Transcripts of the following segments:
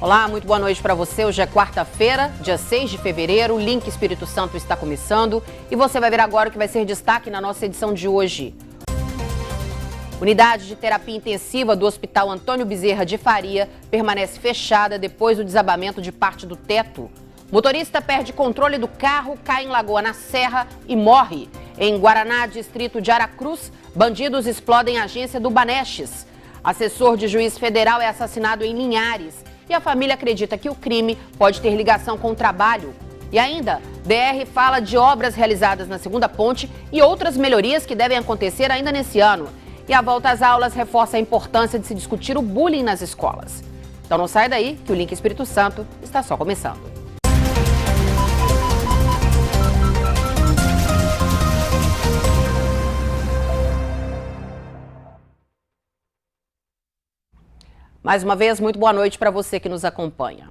Olá, muito boa noite para você. Hoje é quarta-feira, dia 6 de fevereiro. O Link Espírito Santo está começando e você vai ver agora o que vai ser destaque na nossa edição de hoje. Unidade de terapia intensiva do Hospital Antônio Bezerra de Faria permanece fechada depois do desabamento de parte do teto. Motorista perde controle do carro, cai em Lagoa na Serra e morre. Em Guaraná, distrito de Aracruz, bandidos explodem a agência do Banestes. Assessor de juiz federal é assassinado em Linhares. E a família acredita que o crime pode ter ligação com o trabalho. E ainda, DR fala de obras realizadas na segunda ponte e outras melhorias que devem acontecer ainda nesse ano. E a volta às aulas reforça a importância de se discutir o bullying nas escolas. Então não sai daí que o Link Espírito Santo está só começando. Mais uma vez, muito boa noite para você que nos acompanha.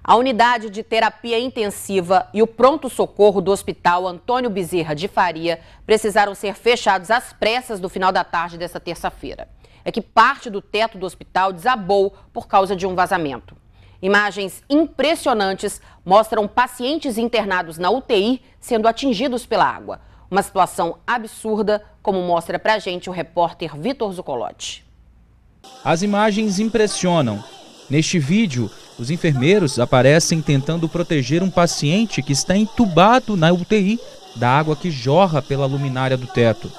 A unidade de terapia intensiva e o pronto-socorro do Hospital Antônio Bezerra de Faria precisaram ser fechados às pressas no final da tarde desta terça-feira. É que parte do teto do hospital desabou por causa de um vazamento. Imagens impressionantes mostram pacientes internados na UTI sendo atingidos pela água. Uma situação absurda, como mostra pra gente o repórter Vitor Zucolotti. As imagens impressionam. Neste vídeo, os enfermeiros aparecem tentando proteger um paciente que está entubado na UTI da água que jorra pela luminária do teto.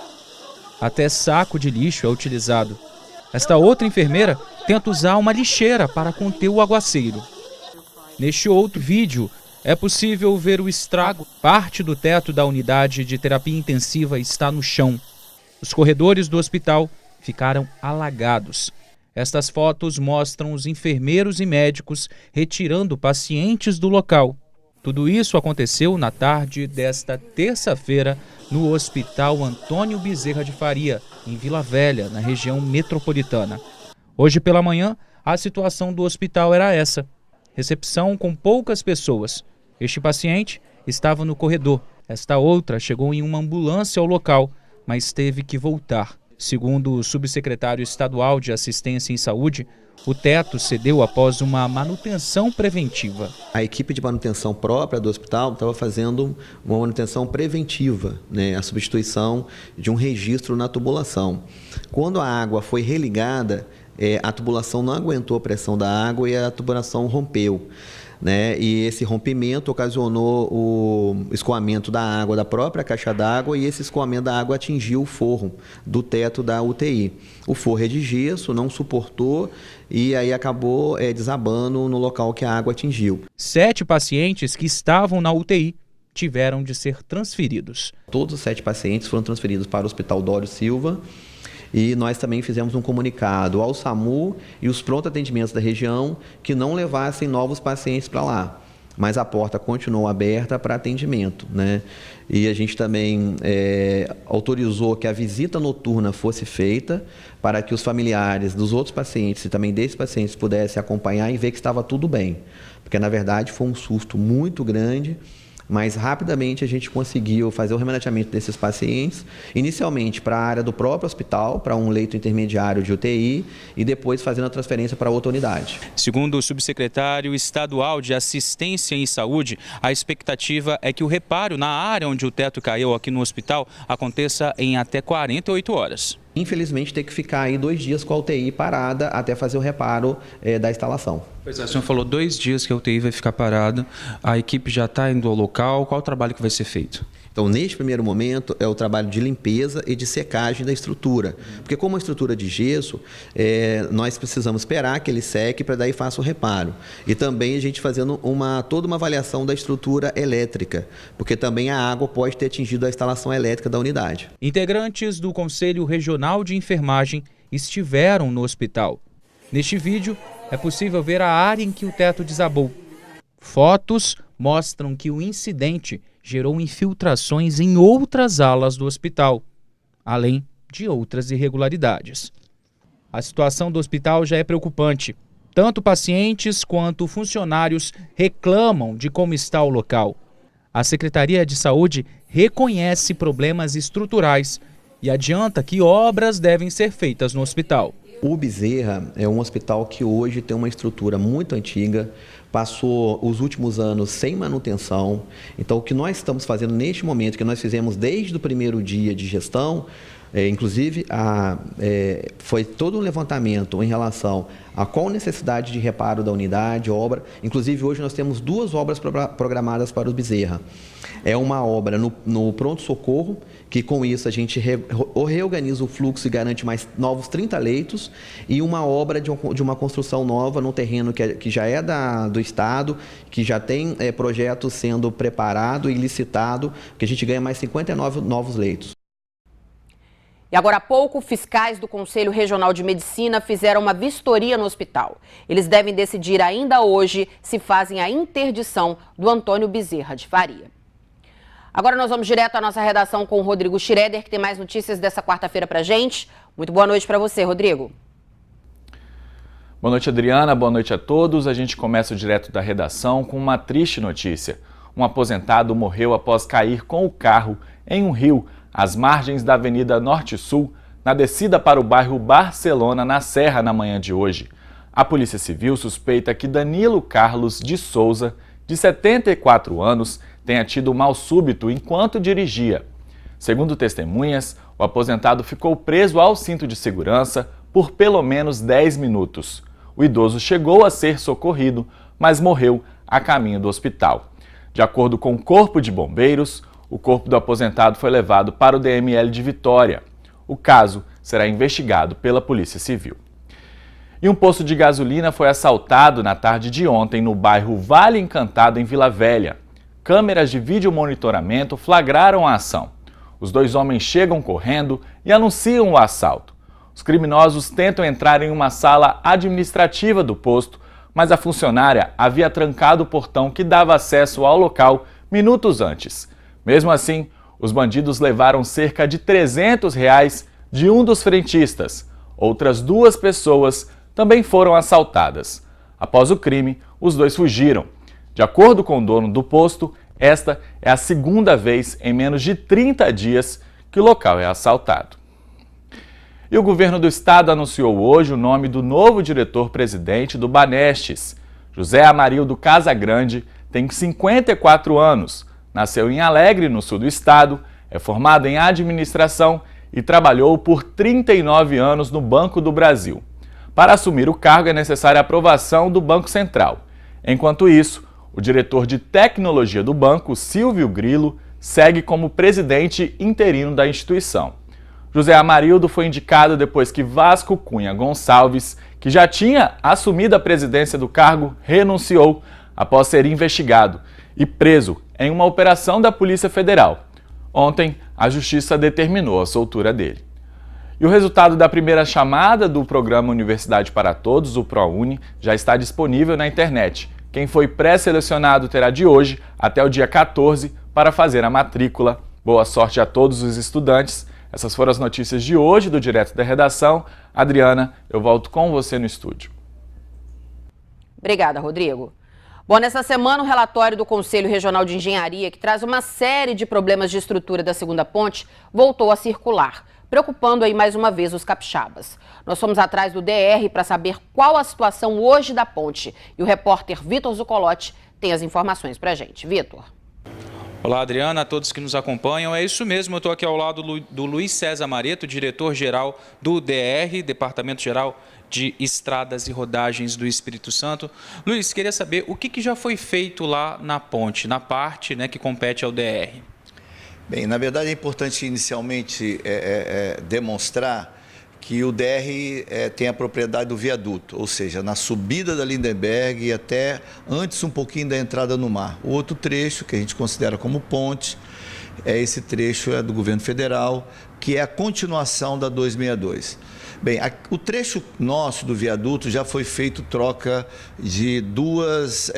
Até saco de lixo é utilizado. Esta outra enfermeira tenta usar uma lixeira para conter o aguaceiro. Neste outro vídeo, é possível ver o estrago. Parte do teto da unidade de terapia intensiva está no chão. Os corredores do hospital ficaram alagados. Estas fotos mostram os enfermeiros e médicos retirando pacientes do local. Tudo isso aconteceu na tarde desta terça-feira no Hospital Antônio Bezerra de Faria, em Vila Velha, na região metropolitana. Hoje pela manhã, a situação do hospital era essa: recepção com poucas pessoas. Este paciente estava no corredor. Esta outra chegou em uma ambulância ao local, mas teve que voltar. Segundo o subsecretário estadual de Assistência em Saúde, o teto cedeu após uma manutenção preventiva. A equipe de manutenção própria do hospital estava fazendo uma manutenção preventiva, a substituição de um registro na tubulação. Quando a água foi religada, a tubulação não aguentou a pressão da água e a tubulação rompeu. E esse rompimento ocasionou o escoamento da água da própria caixa d'água e esse escoamento da água atingiu o forro do teto da UTI. O forro é de gesso, não suportou e aí acabou desabando no local que a água atingiu. 7 pacientes que estavam na UTI tiveram de ser transferidos. Todos os 7 pacientes foram transferidos para o Hospital Dório Silva. E nós também fizemos um comunicado ao SAMU e os pronto atendimentos da região que não levassem novos pacientes para lá. Mas a porta continuou aberta para atendimento. E a gente também autorizou que a visita noturna fosse feita para que os familiares dos outros pacientes e também desses pacientes pudessem acompanhar e ver que estava tudo bem. Porque, na verdade, foi um susto muito grande. Mas rapidamente a gente conseguiu fazer o remediamento desses pacientes, inicialmente para a área do próprio hospital, para um leito intermediário de UTI e depois fazendo a transferência para outra unidade. Segundo o subsecretário estadual de Assistência em Saúde, a expectativa é que o reparo na área onde o teto caiu aqui no hospital aconteça em até 48 horas. Infelizmente, tem que ficar aí 2 dias com a UTI parada até fazer o reparo da instalação. Pois é, o senhor falou 2 dias que a UTI vai ficar parada, a equipe já está indo ao local, qual o trabalho que vai ser feito? Então, neste primeiro momento, é o trabalho de limpeza e de secagem da estrutura. Porque como a estrutura de gesso, nós precisamos esperar que ele seque para daí faça o reparo. E também a gente fazendo toda uma avaliação da estrutura elétrica, porque também a água pode ter atingido a instalação elétrica da unidade. Integrantes do Conselho Regional de Enfermagem estiveram no hospital. Neste vídeo, é possível ver a área em que o teto desabou. Fotos mostram que o incidente gerou infiltrações em outras alas do hospital, além de outras irregularidades. A situação do hospital já é preocupante. Tanto pacientes quanto funcionários reclamam de como está o local. A Secretaria de Saúde reconhece problemas estruturais e adianta que obras devem ser feitas no hospital. O Bezerra é um hospital que hoje tem uma estrutura muito antiga, passou os últimos anos sem manutenção. Então, o que nós estamos fazendo neste momento, que nós fizemos desde o primeiro dia de gestão, inclusive foi todo um levantamento em relação a qual necessidade de reparo da unidade, obra. Inclusive, hoje nós temos 2 obras programadas para o Bezerra. É uma obra no pronto-socorro, que com isso a gente reorganiza o fluxo e garante mais novos 30 leitos, e uma obra de uma construção nova no terreno que já é do Estado, que já tem projeto sendo preparado e licitado, que a gente ganha mais 59 novos leitos. E agora há pouco, fiscais do Conselho Regional de Medicina fizeram uma vistoria no hospital. Eles devem decidir ainda hoje se fazem a interdição do Antônio Bezerra de Faria. Agora nós vamos direto à nossa redação com o Rodrigo Schroeder, que tem mais notícias dessa quarta-feira pra gente. Muito boa noite para você, Rodrigo. Boa noite, Adriana. Boa noite a todos. A gente começa direto da redação com uma triste notícia. Um aposentado morreu após cair com o carro em um rio às margens da Avenida Norte-Sul, na descida para o bairro Barcelona, na Serra, na manhã de hoje. A Polícia Civil suspeita que Danilo Carlos de Souza, de 74 anos, tenha tido mal súbito enquanto dirigia. Segundo testemunhas, o aposentado ficou preso ao cinto de segurança por pelo menos 10 minutos. O idoso chegou a ser socorrido, mas morreu a caminho do hospital. De acordo com o Corpo de Bombeiros, o corpo do aposentado foi levado para o DML de Vitória. O caso será investigado pela Polícia Civil. E um posto de gasolina foi assaltado na tarde de ontem no bairro Vale Encantado, em Vila Velha. Câmeras de videomonitoramento flagraram a ação. Os 2 homens chegam correndo e anunciam o assalto. Os criminosos tentam entrar em uma sala administrativa do posto, mas a funcionária havia trancado o portão que dava acesso ao local minutos antes. Mesmo assim, os bandidos levaram cerca de R$300 de um dos frentistas. Outras 2 pessoas também foram assaltadas. Após o crime, os 2 fugiram. De acordo com o dono do posto, esta é a segunda vez em menos de 30 dias que o local é assaltado. E o governo do estado anunciou hoje o nome do novo diretor-presidente do Banestes. José Amarildo Casagrande tem 54 anos. Nasceu em Alegre, no sul do estado, é formado em administração e trabalhou por 39 anos no Banco do Brasil. Para assumir o cargo é necessária a aprovação do Banco Central. Enquanto isso, o diretor de tecnologia do banco, Silvio Grilo, segue como presidente interino da instituição. José Amarildo foi indicado depois que Vasco Cunha Gonçalves, que já tinha assumido a presidência do cargo, renunciou após ser investigado e preso em uma operação da Polícia Federal. Ontem, a Justiça determinou a soltura dele. E o resultado da primeira chamada do programa Universidade para Todos, o ProUni, já está disponível na internet. Quem foi pré-selecionado terá de hoje até o dia 14 para fazer a matrícula. Boa sorte a todos os estudantes. Essas foram as notícias de hoje do Direto da Redação. Adriana, eu volto com você no estúdio. Obrigada, Rodrigo. Bom, nessa semana o relatório do Conselho Regional de Engenharia, que traz uma série de problemas de estrutura da segunda ponte, voltou a circular, preocupando aí mais uma vez os capixabas. Nós fomos atrás do DR para saber qual a situação hoje da ponte e o repórter Vitor Zucolotti tem as informações para a gente. Vitor. Olá, Adriana, a todos que nos acompanham. É isso mesmo, eu estou aqui ao lado do Luiz César Mareto, diretor-geral do DR, Departamento Geral de Estradas e Rodagens do Espírito Santo. Luiz, queria saber o que já foi feito lá na ponte, na parte que compete ao DR. Bem, na verdade é importante inicialmente demonstrar que o DR tem a propriedade do viaduto, ou seja, na subida da Lindenberg e até antes um pouquinho da entrada no mar. O outro trecho, que a gente considera como ponte, esse trecho é do governo federal, que é a continuação da 262. Bem, o trecho nosso do viaduto já foi feito troca de 2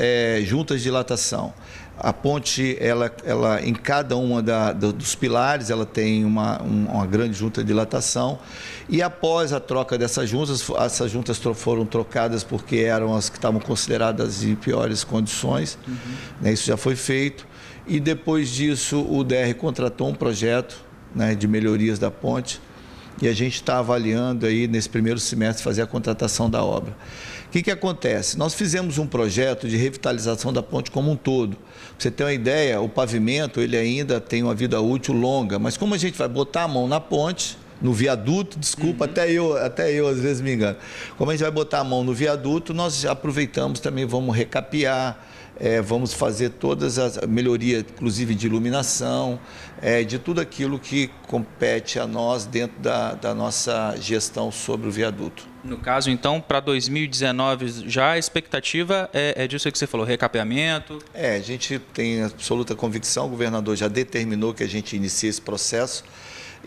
juntas de dilatação. A ponte, ela em cada uma dos pilares, ela tem uma grande junta de dilatação. E após a troca dessas juntas foram trocadas porque eram as que estavam consideradas em piores condições. Isso já foi feito. E depois disso, o DR contratou um projeto de melhorias da ponte. e a gente está avaliando aí nesse primeiro semestre fazer a contratação da obra. O que acontece? Nós fizemos um projeto de revitalização da ponte como um todo. Pra você ter uma ideia, o pavimento ele ainda tem uma vida útil longa, mas como a gente vai botar a mão na ponte, no viaduto, desculpa, até eu às vezes me engano. Como a gente vai botar a mão no viaduto, nós aproveitamos também, vamos recapear, vamos fazer todas as melhorias, inclusive de iluminação, de tudo aquilo que compete a nós dentro da nossa gestão sobre o viaduto. No caso, então, para 2019, já a expectativa é disso que você falou, recapeamento? A gente tem absoluta convicção, o governador já determinou que a gente inicie esse processo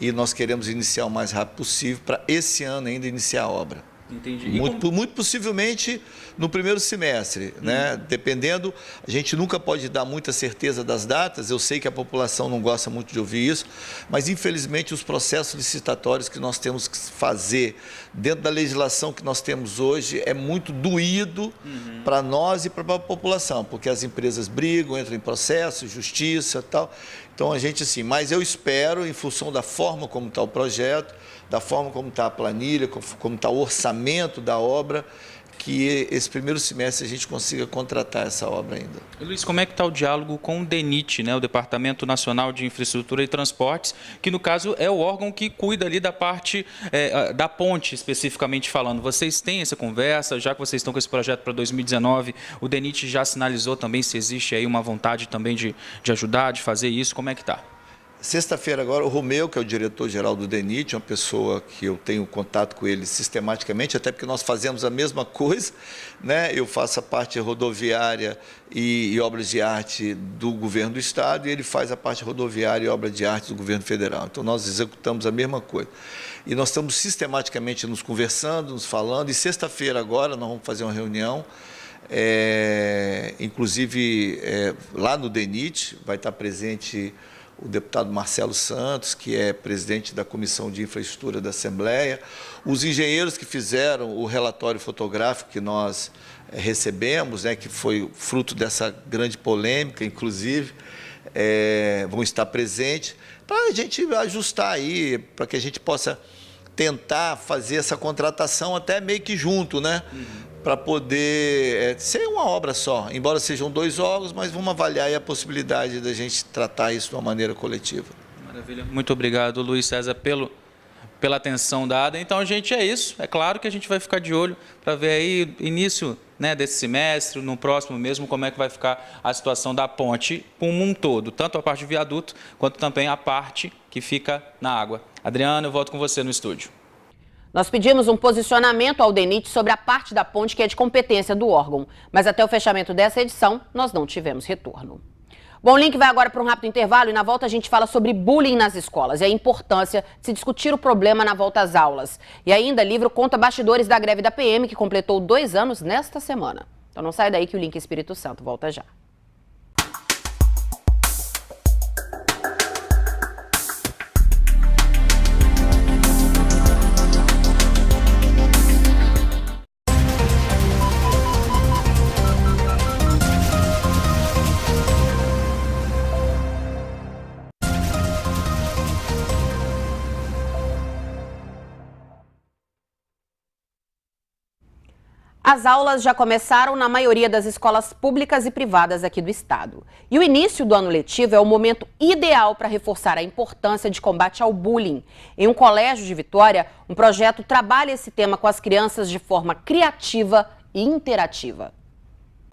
e nós queremos iniciar o mais rápido possível para esse ano ainda iniciar a obra. Entendi. Muito possivelmente no primeiro semestre, né? Dependendo, a gente nunca pode dar muita certeza das datas, eu sei que a população não gosta muito de ouvir isso, mas infelizmente os processos licitatórios que nós temos que fazer dentro da legislação que nós temos hoje é muito doído para nós e para a população, porque as empresas brigam, entram em processo, justiça e tal. Então a gente assim, mas eu espero, em função da forma como está o projeto, da forma como está a planilha, como está o orçamento da obra, que esse primeiro semestre a gente consiga contratar essa obra ainda. Luiz, como é que está o diálogo com o DENIT, né, o Departamento Nacional de Infraestrutura e Transportes, que no caso é o órgão que cuida ali da parte da ponte, especificamente falando. Vocês têm essa conversa, já que vocês estão com esse projeto para 2019, o DENIT já sinalizou também se existe aí uma vontade também de ajudar, de fazer isso, como é que está? Sexta-feira agora, o Romeu, que é o diretor-geral do DENIT, uma pessoa que eu tenho contato com ele sistematicamente, até porque nós fazemos a mesma coisa, né? Eu faço a parte rodoviária e obras de arte do governo do estado e ele faz a parte rodoviária e obra de arte do governo federal. Então nós executamos a mesma coisa. E nós estamos sistematicamente nos conversando, nos falando, e sexta-feira agora nós vamos fazer uma reunião, inclusive lá no DENIT, vai estar presente o deputado Marcelo Santos, que é presidente da Comissão de Infraestrutura da Assembleia, os engenheiros que fizeram o relatório fotográfico que nós recebemos, né, que foi fruto dessa grande polêmica, inclusive, vão estar presentes, para a gente ajustar aí, para que a gente possa tentar fazer essa contratação até meio que junto, né? Para poder ser uma obra só, embora sejam 2 órgãos, mas vamos avaliar aí a possibilidade da gente tratar isso de uma maneira coletiva. Maravilha. Muito obrigado, Luiz César, pela atenção dada. Então, gente, é isso. É claro que a gente vai ficar de olho para ver aí início, né, desse semestre, no próximo mesmo, como é que vai ficar a situação da ponte como um todo, tanto a parte de viaduto, quanto também a parte que fica na água. Adriana, eu volto com você no estúdio. Nós pedimos um posicionamento ao DENIT sobre a parte da ponte que é de competência do órgão, mas até o fechamento dessa edição nós não tivemos retorno. Bom, o link vai agora para um rápido intervalo e na volta a gente fala sobre bullying nas escolas e a importância de se discutir o problema na volta às aulas. E ainda, livro conta bastidores da greve da PM, que completou 2 anos nesta semana. Então não sai daí que o link Espírito Santo volta já. As aulas já começaram na maioria das escolas públicas e privadas aqui do estado. E o início do ano letivo é o momento ideal para reforçar a importância de combate ao bullying. Em um colégio de Vitória, um projeto trabalha esse tema com as crianças de forma criativa e interativa.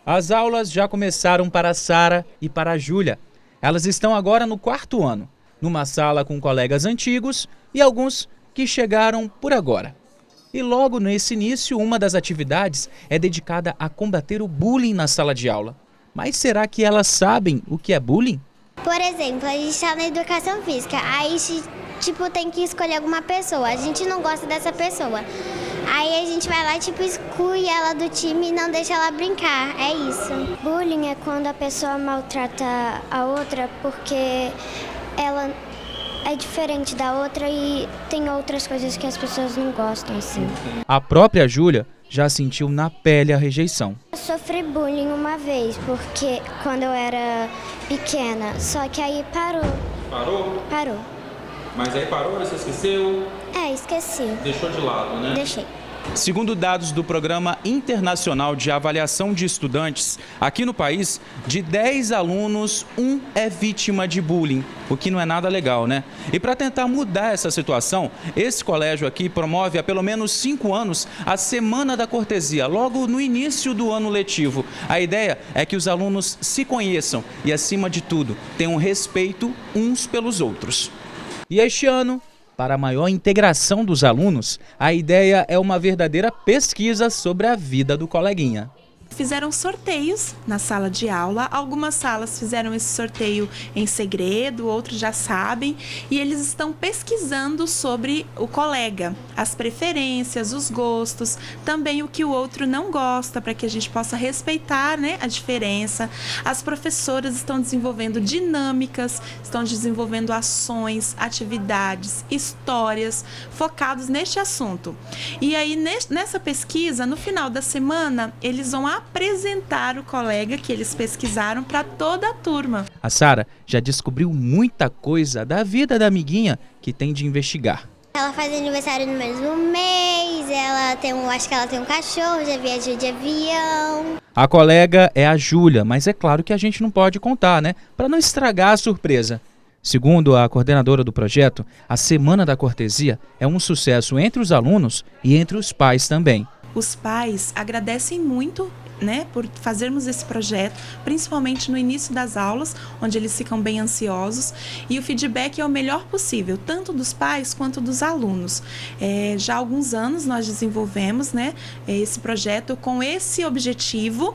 As aulas já começaram para a Sara e para a Júlia. Elas estão agora no 4º ano, numa sala com colegas antigos e alguns que chegaram por agora. E logo nesse início, uma das atividades é dedicada a combater o bullying na sala de aula. Mas será que elas sabem o que é bullying? Por exemplo, a gente está na educação física, aí tem que escolher alguma pessoa, a gente não gosta dessa pessoa. Aí a gente vai lá e exclui ela do time e não deixa ela brincar, é isso. Bullying é quando a pessoa maltrata a outra porque ela é diferente da outra e tem outras coisas que as pessoas não gostam, assim. A própria Júlia já sentiu na pele a rejeição. Eu sofri bullying uma vez, porque quando eu era pequena, só que aí parou. Parou? Parou. Mas aí parou, você esqueceu? Esqueci. Deixou de lado, né? Deixei. Segundo dados do Programa Internacional de Avaliação de Estudantes, aqui no país, de 10 alunos, 1 é vítima de bullying, o que não é nada legal, né? E para tentar mudar essa situação, esse colégio aqui promove há pelo menos 5 anos a Semana da Cortesia, logo no início do ano letivo. A ideia é que os alunos se conheçam e, acima de tudo, tenham respeito uns pelos outros. E este ano, para a maior integração dos alunos, a ideia é uma verdadeira pesquisa sobre a vida do coleguinha. Fizeram sorteios na sala de aula, algumas salas fizeram esse sorteio em segredo, outros já sabem, e eles estão pesquisando sobre o colega, as preferências, os gostos, também o que o outro não gosta, para que a gente possa respeitar, né, a diferença. As professoras estão desenvolvendo dinâmicas, estão desenvolvendo ações, atividades, histórias focados neste assunto. E aí, nessa pesquisa, no final da semana, eles vão apresentar o colega que eles pesquisaram para toda a turma. A Sara já descobriu muita coisa da vida da amiguinha que tem de investigar. Ela faz aniversário no mesmo mês, acho que ela tem um cachorro, já viajou de avião. A colega é a Júlia, mas é claro que a gente não pode contar, né? Para não estragar a surpresa. Segundo a coordenadora do projeto, a Semana da Cortesia é um sucesso entre os alunos e entre os pais também. Os pais agradecem muito, né, por fazermos esse projeto, principalmente no início das aulas, onde eles ficam bem ansiosos, e o feedback é o melhor possível, tanto dos pais quanto dos alunos. Já há alguns anos nós desenvolvemos, né, esse projeto com esse objetivo,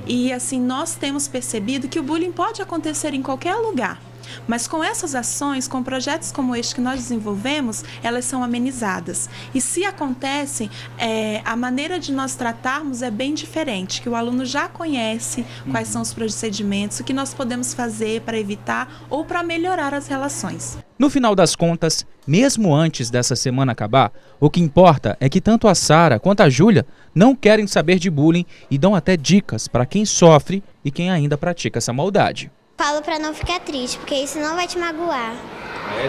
e assim nós temos percebido que o bullying pode acontecer em qualquer lugar. Mas com essas ações, com projetos como este que nós desenvolvemos, elas são amenizadas. E se acontecem, a maneira de nós tratarmos é bem diferente, que o aluno já conhece quais são os procedimentos, o que nós podemos fazer para evitar ou para melhorar as relações. No final das contas, mesmo antes dessa semana acabar, o que importa é que tanto a Sara quanto a Júlia não querem saber de bullying e dão até dicas para quem sofre e quem ainda pratica essa maldade. Falo pra não ficar triste, porque isso não vai te magoar.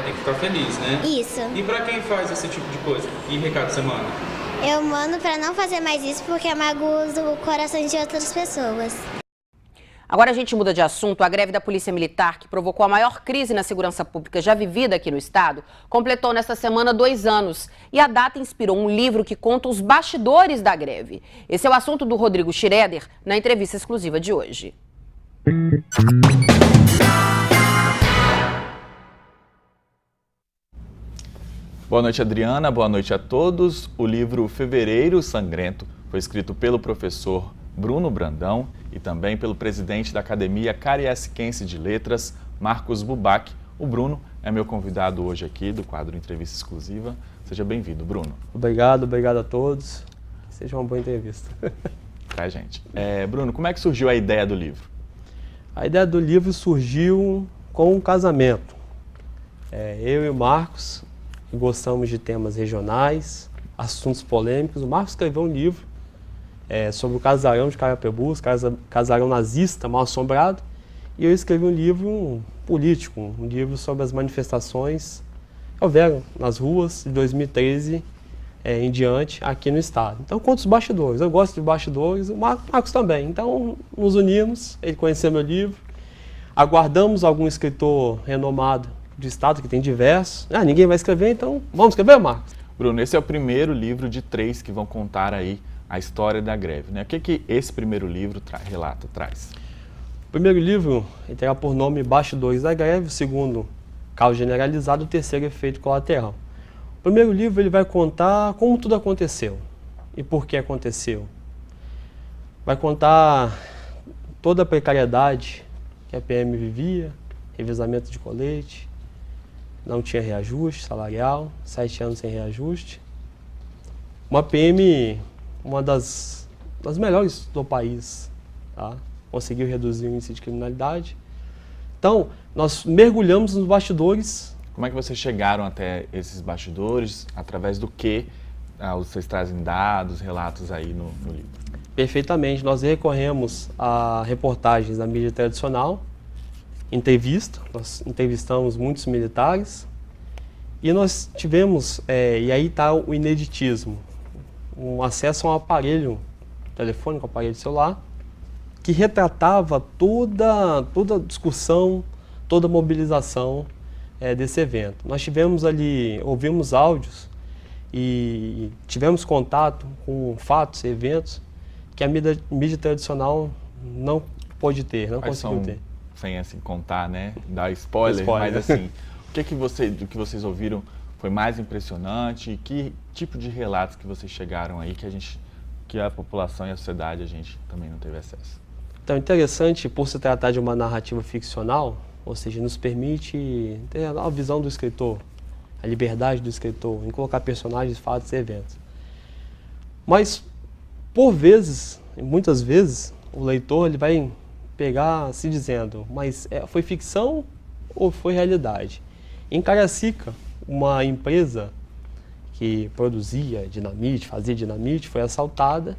Tem que ficar feliz, né? Isso. E pra quem faz esse tipo de coisa? Que recado você manda? Eu mando pra não fazer mais isso, porque magoa o coração de outras pessoas. Agora a gente muda de assunto. A greve da Polícia Militar, que provocou a maior crise na segurança pública já vivida aqui no estado, completou nesta semana 2 anos. E a data inspirou um livro que conta os bastidores da greve. Esse é o assunto do Rodrigo Schroeder na entrevista exclusiva de hoje. Boa noite, Adriana. Boa noite a todos. O livro Fevereiro Sangrento foi escrito pelo professor Bruno Brandão e também pelo presidente da Academia Cariaciquense de Letras, Marcos Bubac. O Bruno é meu convidado hoje aqui do quadro Entrevista Exclusiva. Seja bem-vindo, Bruno. Obrigado a todos. Que seja uma boa entrevista. Pra gente. Bruno, como é que surgiu a ideia do livro? A ideia do livro surgiu com um casamento. Eu e o Marcos gostamos de temas regionais, assuntos polêmicos. O Marcos escreveu um livro sobre o casarão de Carapebus, casarão nazista, mal assombrado. E eu escrevi um livro político, um livro sobre as manifestações que houveram nas ruas de 2013 em diante aqui no estado. Então, conto os bastidores. Eu gosto de bastidores, o Marcos também. Então, nos unimos, ele conheceu meu livro. Aguardamos algum escritor renomado do estado, que tem diversos. Ninguém vai escrever, então vamos escrever, Marcos? Bruno, esse é o primeiro livro de 3 que vão contar aí a história da greve, né? O que esse primeiro livro traz? O primeiro livro terá por nome Bastidores da Greve, o segundo, Caos Generalizado, o terceiro, Efeito Colateral. O primeiro livro ele vai contar como tudo aconteceu e por que aconteceu. Vai contar toda a precariedade que a PM vivia, revezamento de colete, não tinha reajuste salarial, 7 anos sem reajuste. Uma PM, uma das melhores do país, tá? Conseguiu reduzir o índice de criminalidade. Então, nós mergulhamos nos bastidores. Como é que vocês chegaram até esses bastidores? Através do que vocês trazem dados, relatos aí no livro? Perfeitamente. Nós recorremos a reportagens da mídia tradicional, entrevista. Nós entrevistamos muitos militares E nós tivemos, e aí está o ineditismo, um acesso a um aparelho telefônico, um aparelho celular, que retratava toda a discussão, toda a mobilização desse evento. Nós tivemos ali, ouvimos áudios e tivemos contato com fatos e eventos que a mídia tradicional não pôde ter, não conseguiu ter. Sem assim contar, né? Dar spoiler, mas assim, do que vocês ouviram foi mais impressionante? Que tipo de relatos que vocês chegaram aí que a população e a sociedade, a gente também não teve acesso? Então, interessante, por se tratar de uma narrativa ficcional, ou seja, nos permite ter a visão do escritor, a liberdade do escritor em colocar personagens, fatos e eventos. Mas, por vezes, muitas vezes, o leitor ele vai pegar se dizendo, mas foi ficção ou foi realidade? Em Cariacica, uma empresa que produzia dinamite, fazia dinamite, foi assaltada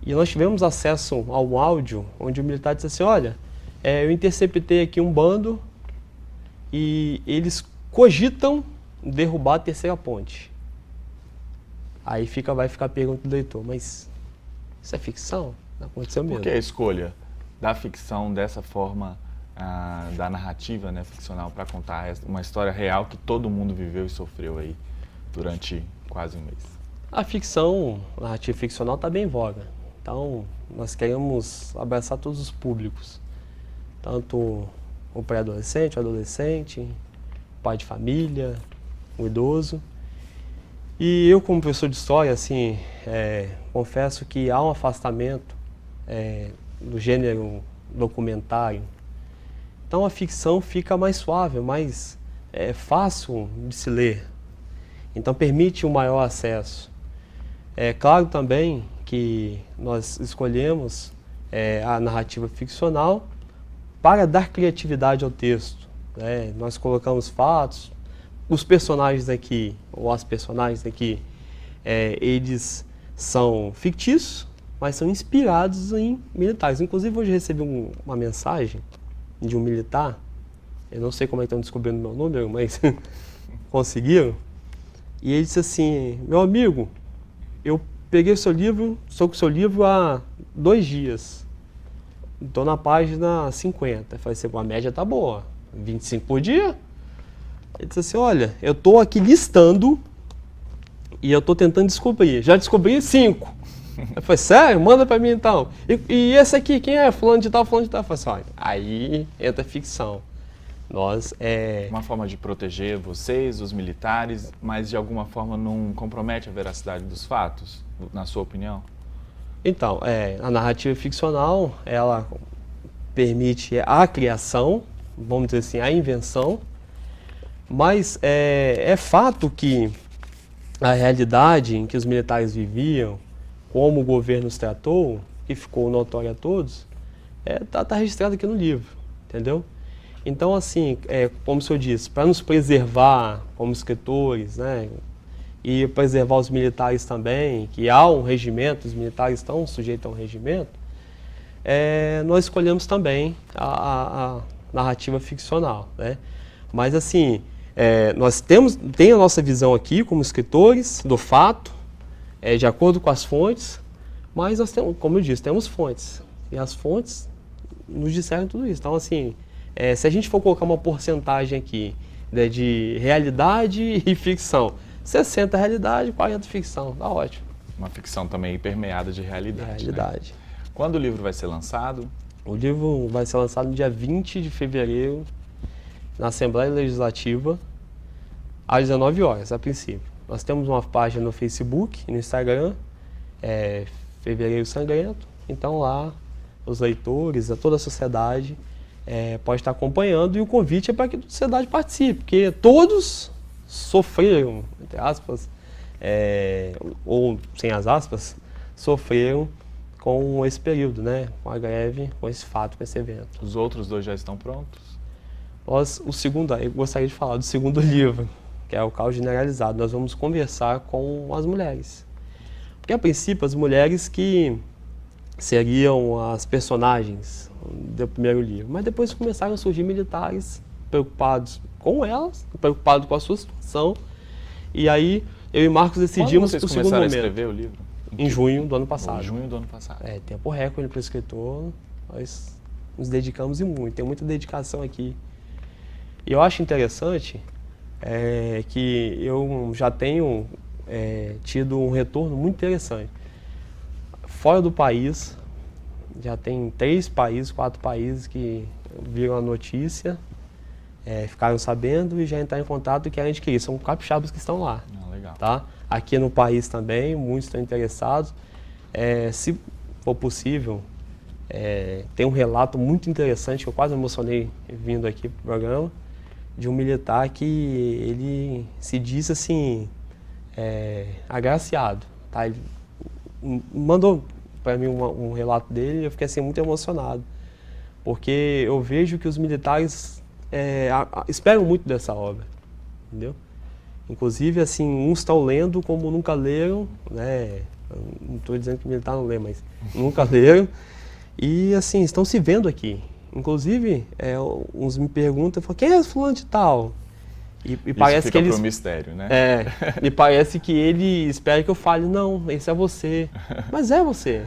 e nós tivemos acesso a um áudio onde o militar disse assim, olha, eu interceptei aqui um bando e eles cogitam derrubar a terceira ponte. Aí vai ficar a pergunta do leitor, mas isso é ficção? Não aconteceu mesmo. Por que a escolha da ficção dessa forma, da narrativa, né, ficcional, para contar uma história real que todo mundo viveu e sofreu aí durante quase um mês? A ficção, a narrativa ficcional está bem em voga. Então, nós queremos abraçar todos os públicos. Tanto o pré-adolescente, o adolescente, o pai de família, o idoso. E eu, como professor de história, assim, confesso que há um afastamento do gênero documentário. Então a ficção fica mais suave, mais fácil de se ler. Então permite um maior acesso. É claro também que nós escolhemos a narrativa ficcional para dar criatividade ao texto. Nós colocamos fatos, os personagens aqui, ou as personagens aqui, eles são fictícios, mas são inspirados em militares. Inclusive hoje eu recebi uma mensagem de um militar, eu não sei como é que estão descobrindo meu número, mas conseguiram, e ele disse assim, meu amigo, eu peguei o seu livro, estou com o seu livro há 2 dias, estou na página 50, eu falei assim, a média tá boa, 25 por dia? Ele disse assim, olha, eu estou aqui listando e eu estou tentando descobrir, já descobri 5. Eu falei, sério? Manda pra mim então. E esse aqui, quem é? Fulano de tal, fulano de tal. Eu falei assim, olha, aí entra a ficção. Uma forma de proteger vocês, os militares, mas de alguma forma não compromete a veracidade dos fatos, na sua opinião? Então, a narrativa ficcional, ela permite a criação, vamos dizer assim, a invenção, mas é fato que a realidade em que os militares viviam, como o governo os tratou, que ficou notório a todos, tá registrado aqui no livro, entendeu? Então, assim, como o senhor disse, para nos preservar como escritores, né, e preservar os militares também, que há um regimento, os militares estão sujeitos a um regimento, nós escolhemos também a narrativa ficcional, né? Mas, assim, nós temos a nossa visão aqui como escritores do fato, de acordo com as fontes, mas nós temos, como eu disse, temos fontes. E as fontes nos disseram tudo isso. Então, assim, se a gente for colocar uma porcentagem aqui, né, de realidade e ficção, 60 realidade, 40 ficção, tá ótimo. Uma ficção também permeada de realidade. Realidade. Né? Quando o livro vai ser lançado? O livro vai ser lançado no dia 20 de fevereiro, na Assembleia Legislativa, às 19 horas, a princípio. Nós temos uma página no Facebook e no Instagram, Fevereiro Sangrento. Então lá, os leitores, toda a sociedade pode estar acompanhando, e o convite é para que a sociedade participe, porque todos sofreram, entre aspas, ou sem as aspas, sofreram com esse período, né? Com a greve, com esse fato, com esse evento. Os outros 2 já estão prontos? Eu gostaria de falar do segundo livro, que é o Caos Generalizado. Nós vamos conversar com as mulheres. Porque, a princípio, as mulheres que seriam as personagens do primeiro livro. Mas depois começaram a surgir militares preocupados com elas, preocupados com a sua situação. E aí, eu e Marcos decidimos Quando pro vocês segundo começaram a momento. escrever o livro? Em junho do ano passado. Em junho do ano passado. Tempo recorde para o escritor, nós nos dedicamos e muito, tem muita dedicação aqui. E eu acho interessante que eu já tenho tido um retorno muito interessante. Fora do país, já tem 3 países, 4 países que viram a notícia, ficaram sabendo e já entraram em contato e querem adquirir. São capixabas que estão lá. Legal. Tá? Aqui no país também, muitos estão interessados. Se for possível, tem um relato muito interessante, que eu quase me emocionei vindo aqui para o programa, de um militar que ele se diz assim, agraciado. Tá? Ele mandou para mim um relato dele e eu fiquei assim, muito emocionado. Porque eu vejo que os militares esperam muito dessa obra, entendeu? Inclusive, assim, uns estão lendo como nunca leram, né? Não estou dizendo que o militar não lê, mas nunca leram. E, assim, estão se vendo aqui. Inclusive, uns me perguntam, falam, quem é esse fulano de tal? E parece que eles... pro mistério, né? E parece que ele espera que eu fale, não, esse é você. Mas é você.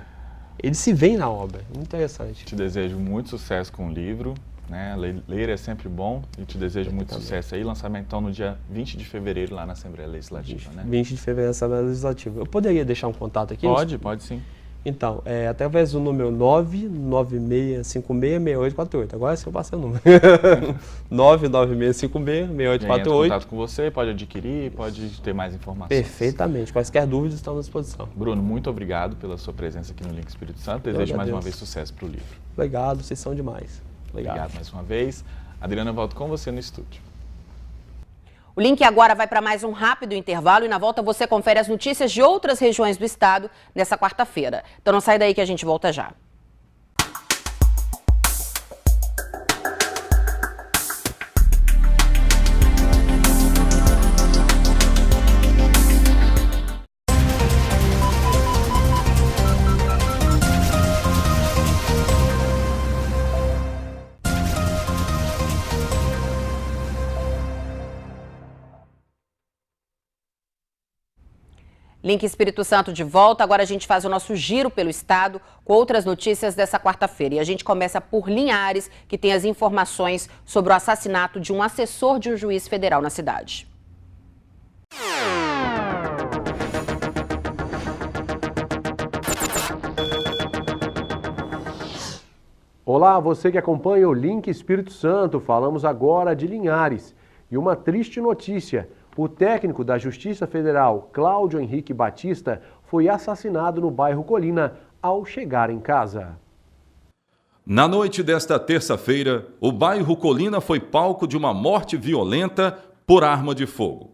Eles se veem na obra. Muito interessante. Te desejo muito sucesso com o livro. Né? Ler é sempre bom e te desejo muito sucesso aí. Lançamento então no dia 20 de fevereiro lá na Assembleia Legislativa, né? 20 de fevereiro na Assembleia Legislativa. Eu poderia deixar um contato aqui? Pode sim. Então, através do número 996566848. Agora sim eu passei o número. 996566848. Entra em contato com você, pode adquirir, pode ter mais informações. Perfeitamente. Quaisquer dúvidas estão à disposição. Bruno, muito obrigado pela sua presença aqui no Link Espírito Santo. Desejo mais uma vez sucesso para o livro. Obrigado, vocês são demais. Obrigado mais uma vez. Adriana, volto com você no estúdio. O Link agora vai para mais um rápido intervalo e na volta você confere as notícias de outras regiões do estado nessa quarta-feira. Então não sai daí que a gente volta já. Link Espírito Santo de volta. Agora a gente faz o nosso giro pelo estado com outras notícias dessa quarta-feira. E a gente começa por Linhares, que tem as informações sobre o assassinato de um assessor de um juiz federal na cidade. Olá, você que acompanha o Link Espírito Santo. Falamos agora de Linhares. E uma triste notícia. O técnico da Justiça Federal, Cláudio Henrique Batista, foi assassinado no bairro Colina ao chegar em casa. Na noite desta terça-feira, o bairro Colina foi palco de uma morte violenta por arma de fogo.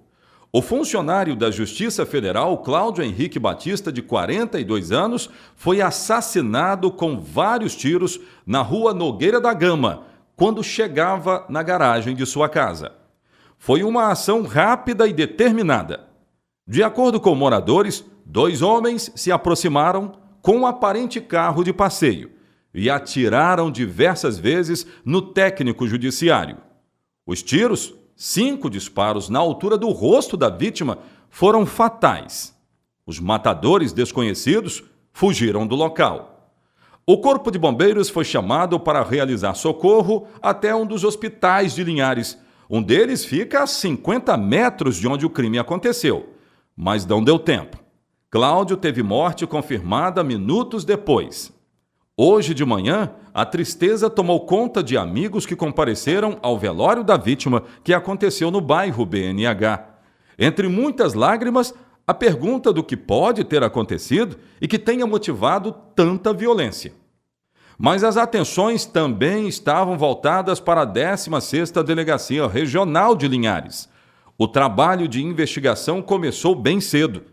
O funcionário da Justiça Federal, Cláudio Henrique Batista, de 42 anos, foi assassinado com vários tiros na rua Nogueira da Gama, quando chegava na garagem de sua casa. Foi uma ação rápida e determinada. De acordo com moradores, 2 homens se aproximaram com um aparente carro de passeio e atiraram diversas vezes no técnico judiciário. Os tiros, 5 disparos na altura do rosto da vítima, foram fatais. Os matadores desconhecidos fugiram do local. O Corpo de Bombeiros foi chamado para realizar socorro até um dos hospitais de Linhares. Um deles fica a 50 metros de onde o crime aconteceu, mas não deu tempo. Cláudio teve morte confirmada minutos depois. Hoje de manhã, a tristeza tomou conta de amigos que compareceram ao velório da vítima que aconteceu no bairro BNH. Entre muitas lágrimas, a pergunta do que pode ter acontecido e que tenha motivado tanta violência. Mas as atenções também estavam voltadas para a 16ª Delegacia Regional de Linhares. O trabalho de investigação começou bem cedo.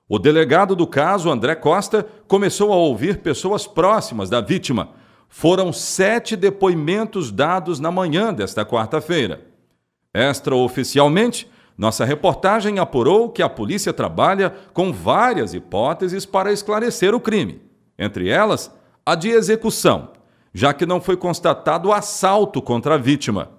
O delegado do caso, André Costa, começou a ouvir pessoas próximas da vítima. Foram 7 depoimentos dados na manhã desta quarta-feira. Extraoficialmente, nossa reportagem apurou que a polícia trabalha com várias hipóteses para esclarecer o crime. Entre elas, a de execução, já que não foi constatado assalto contra a vítima.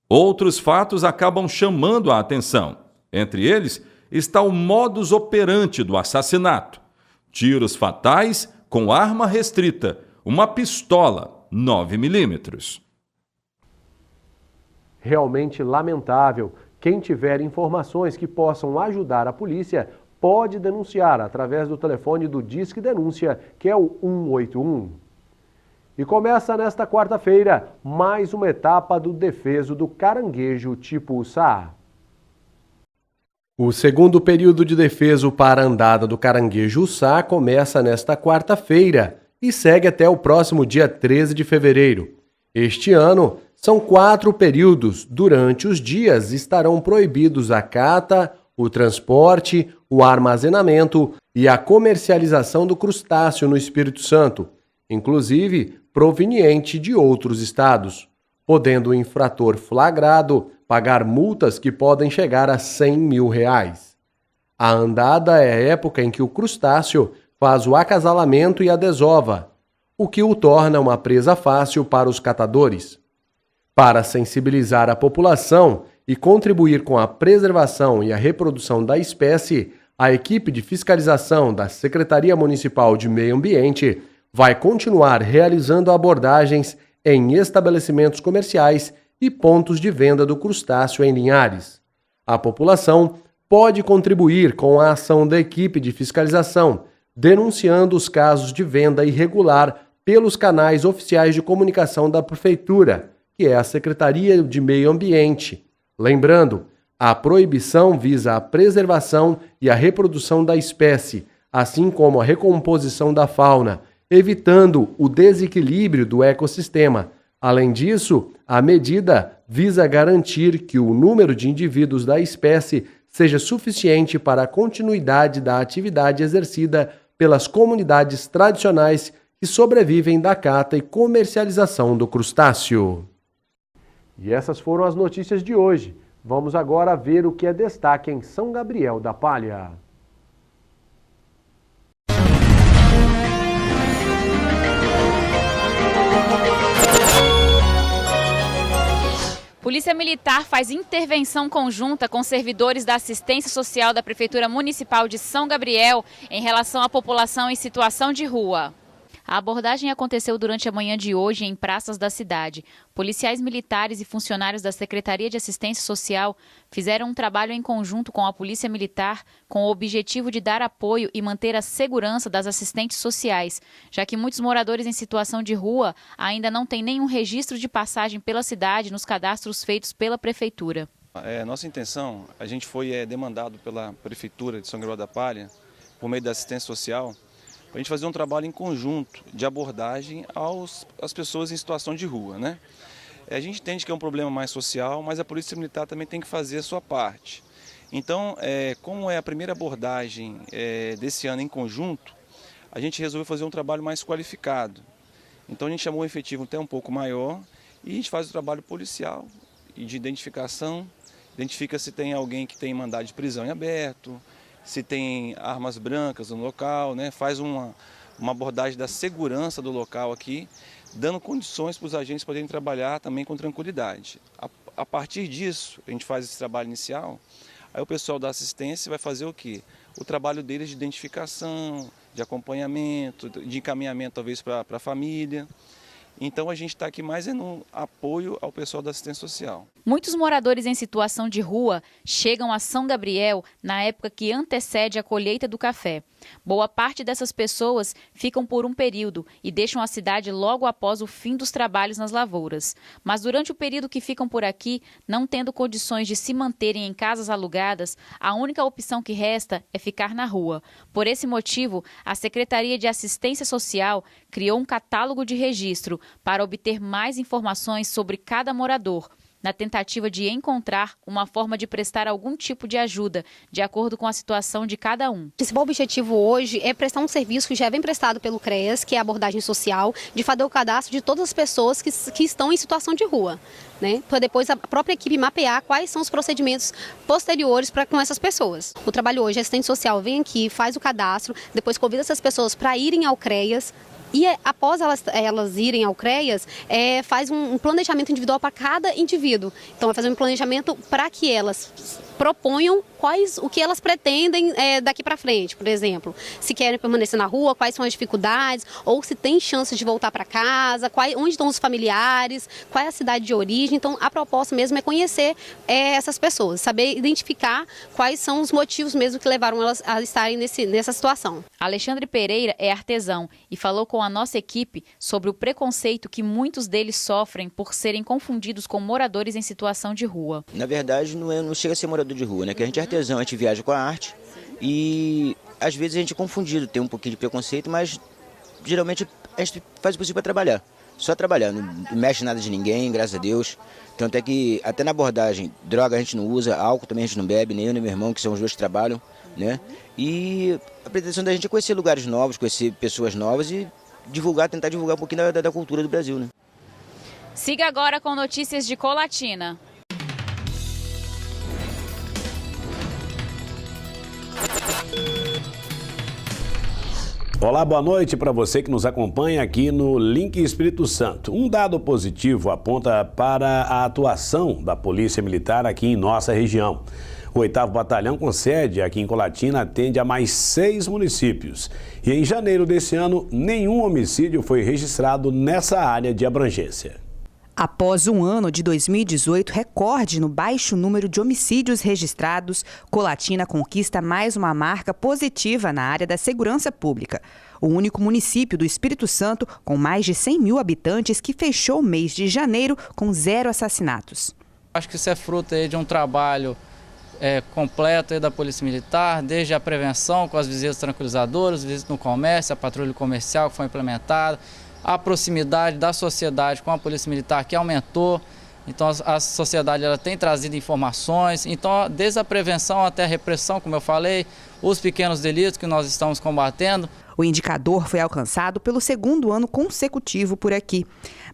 Outros fatos acabam chamando a atenção. Entre eles está o modus operandi do assassinato. Tiros fatais com arma restrita, uma pistola 9mm. Realmente lamentável. Quem tiver informações que possam ajudar a polícia pode denunciar através do telefone do Disque Denúncia, que é o 181. E começa nesta quarta-feira mais uma etapa do defeso do caranguejo tipo Sá. O segundo período de defeso para a andada do caranguejo Sá começa nesta quarta-feira e segue até o próximo dia 13 de fevereiro. Este ano, são 4 períodos. Durante os dias estarão proibidos a cata, o transporte, o armazenamento e a comercialização do crustáceo no Espírito Santo, inclusive proveniente de outros estados, podendo o infrator flagrado pagar multas que podem chegar a R$100 mil. A andada é a época em que o crustáceo faz o acasalamento e a desova, o que o torna uma presa fácil para os catadores. Para sensibilizar a população e contribuir com a preservação e a reprodução da espécie, a equipe de fiscalização da Secretaria Municipal de Meio Ambiente vai continuar realizando abordagens em estabelecimentos comerciais e pontos de venda do crustáceo em Linhares. A população pode contribuir com a ação da equipe de fiscalização, denunciando os casos de venda irregular pelos canais oficiais de comunicação da Prefeitura, que é a Secretaria de Meio Ambiente. Lembrando, a proibição visa a preservação e a reprodução da espécie, assim como a recomposição da fauna, evitando o desequilíbrio do ecossistema. Além disso, a medida visa garantir que o número de indivíduos da espécie seja suficiente para a continuidade da atividade exercida pelas comunidades tradicionais que sobrevivem da cata e comercialização do crustáceo. E essas foram as notícias de hoje. Vamos agora ver o que é destaque em São Gabriel da Palha. Polícia Militar faz intervenção conjunta com servidores da assistência social da Prefeitura Municipal de São Gabriel em relação à população em situação de rua. A abordagem aconteceu durante a manhã de hoje em praças da cidade. Policiais militares e funcionários da Secretaria de Assistência Social fizeram um trabalho em conjunto com a Polícia Militar com o objetivo de dar apoio e manter a segurança das assistentes sociais, já que muitos moradores em situação de rua ainda não têm nenhum registro de passagem pela cidade nos cadastros feitos pela Prefeitura. Nossa intenção, a gente foi demandado pela Prefeitura de São Gabriel da Palha, por meio da assistência social, para a gente fazer um trabalho em conjunto de abordagem às pessoas em situação de rua, né? A gente entende que é um problema mais social, mas a Polícia Militar também tem que fazer a sua parte. Então, como é a primeira abordagem desse ano em conjunto, a gente resolveu fazer um trabalho mais qualificado. Então a gente chamou um efetivo até um pouco maior e a gente faz o trabalho policial e de identificação, identifica se tem alguém que tem mandado de prisão em aberto, se tem armas brancas no local, né? Faz uma abordagem da segurança do local aqui, dando condições para os agentes poderem trabalhar também com tranquilidade. A partir disso, a gente faz esse trabalho inicial, aí o pessoal da assistência vai fazer o quê? O trabalho deles de identificação, de acompanhamento, de encaminhamento talvez para a família. Então a gente está aqui mais no apoio ao pessoal da assistência social. Muitos moradores em situação de rua chegam a São Gabriel na época que antecede a colheita do café. Boa parte dessas pessoas ficam por um período e deixam a cidade logo após o fim dos trabalhos nas lavouras. Mas durante o período que ficam por aqui, não tendo condições de se manterem em casas alugadas, a única opção que resta é ficar na rua. Por esse motivo, a Secretaria de Assistência Social criou um catálogo de registro para obter mais informações sobre cada morador, na tentativa de encontrar uma forma de prestar algum tipo de ajuda, de acordo com a situação de cada um. O principal objetivo hoje é prestar um serviço que já vem prestado pelo CREAS, que é a abordagem social, de fazer o cadastro de todas as pessoas que estão em situação de rua, né? Para depois a própria equipe mapear quais são os procedimentos posteriores com essas pessoas. O trabalho hoje, a assistente social vem aqui, faz o cadastro, depois convida essas pessoas para irem ao CREAS, E após elas irem ao CREAS, faz um planejamento individual para cada indivíduo. Então, vai fazer um planejamento para que elas proponham o que elas pretendem daqui para frente, por exemplo. Se querem permanecer na rua, quais são as dificuldades, ou se tem chances de voltar para casa, onde estão os familiares, qual é a cidade de origem. Então, a proposta mesmo é conhecer essas pessoas, saber identificar quais são os motivos mesmo que levaram elas a estarem nessa situação. Alexandre Pereira é artesão e falou com a nossa equipe sobre o preconceito que muitos deles sofrem por serem confundidos com moradores em situação de rua. Na verdade, não chega a ser morador de rua, né? Que a gente é artesão, a gente viaja com a arte e às vezes a gente é confundido, tem um pouquinho de preconceito, mas geralmente a gente faz o possível para trabalhar. Só trabalhar, não mexe nada de ninguém, graças a Deus. Tanto é que até na abordagem, droga a gente não usa, álcool também a gente não bebe, nem eu nem meu irmão, que são os dois que trabalham, né? E a pretensão da gente é conhecer lugares novos, conhecer pessoas novas e tentar divulgar um pouquinho da cultura do Brasil, né? Siga agora com notícias de Colatina. Olá, boa noite para você que nos acompanha aqui no Link Espírito Santo. Um dado positivo aponta para a atuação da Polícia Militar aqui em nossa região. O 8º Batalhão, com sede aqui em Colatina, atende a mais 6 municípios. E em janeiro desse ano, nenhum homicídio foi registrado nessa área de abrangência. Após um ano de 2018 recorde no baixo número de homicídios registrados, Colatina conquista mais uma marca positiva na área da segurança pública. O único município do Espírito Santo com mais de 100 mil habitantes que fechou o mês de janeiro com 0 assassinatos. Acho que isso é fruto de um trabalho completo da Polícia Militar, desde a prevenção com as visitas tranquilizadoras, visitas no comércio, a patrulha comercial que foi implementada, a proximidade da sociedade com a Polícia Militar que aumentou. Então a sociedade ela tem trazido informações, então desde a prevenção até a repressão, como eu falei, os pequenos delitos que nós estamos combatendo. O indicador foi alcançado pelo 2º ano consecutivo por aqui.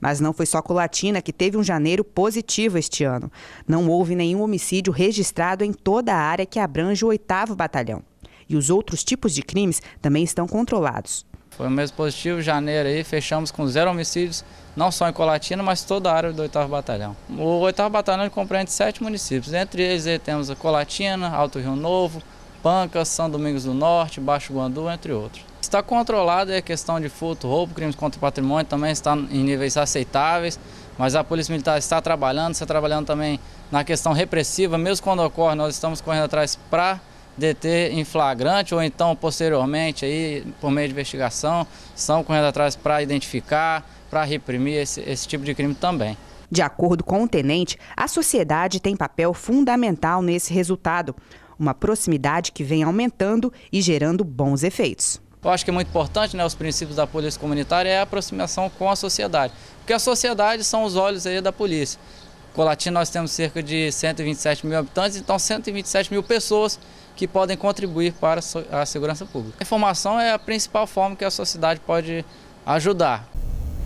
Mas não foi só Colatina que teve um janeiro positivo este ano. Não houve nenhum homicídio registrado em toda a área que abrange o 8º Batalhão. E os outros tipos de crimes também estão controlados. Foi um mês positivo, janeiro aí, fechamos com 0 homicídios, não só em Colatina, mas toda a área do 8º Batalhão. O 8º Batalhão compreende 7 municípios, entre eles aí temos a Colatina, Alto Rio Novo, Pancas, São Domingos do Norte, Baixo Guandu, entre outros. Está controlado a questão de furto, roubo, crimes contra o patrimônio, também está em níveis aceitáveis, mas a Polícia Militar está trabalhando também na questão repressiva, mesmo quando ocorre, nós estamos correndo atrás para deter em flagrante ou então posteriormente aí por meio de investigação, estão correndo atrás para identificar, para reprimir esse tipo de crime também. De acordo com o tenente, a sociedade tem papel fundamental nesse resultado, uma proximidade que vem aumentando e gerando bons efeitos. Eu acho que é muito importante, né, os princípios da polícia comunitária é a aproximação com a sociedade, porque a sociedade são os olhos aí da polícia. Colatina nós temos cerca de 127 mil habitantes, então 127 mil pessoas que podem contribuir para a segurança pública. A informação é a principal forma que a sociedade pode ajudar.